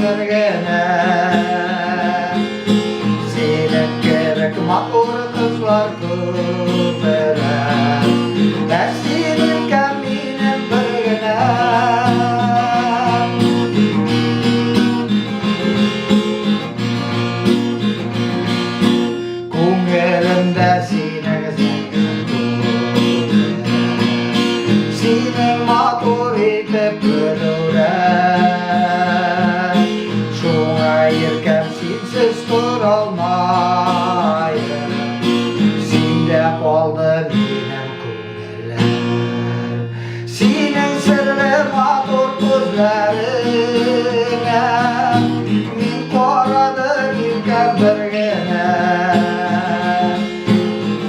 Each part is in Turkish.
birgene. Seni gerek matur kızlar köperen, senin kaminin birgene. Ko'nglimda seni seni matur etib bilaman. Şoňa ýerkem sensiz turalmaýyn. Sende qaldy menem ko'ngillim. Sening sirli matur gözleriňe men qaradım ýürgem birgene.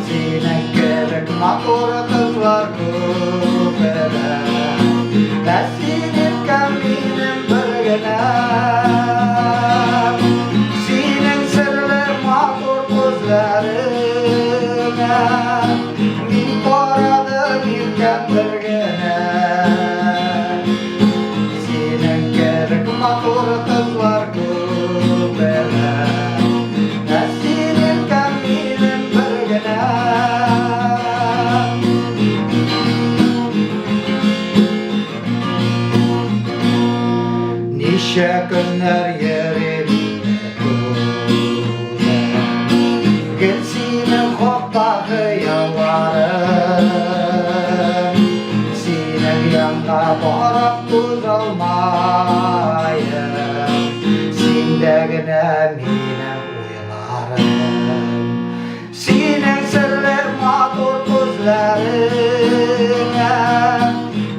Sening gerek matur kızlar köperen, senin kaminin birgene. Senin sirli matur gözlerine men qaradım ýürgem birgene. Senin gerek matur kızlar köperen, senin kaminin birgene. Nice günler yerimde durmam, senin hoppağı yalvarım. Senin yanına barıp duralmayım, sendegine menem oylarım. Senin sirli matur gözlerine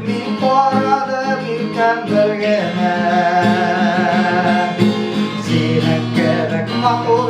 men qaradım ýürgem birgene. Senin gerek matur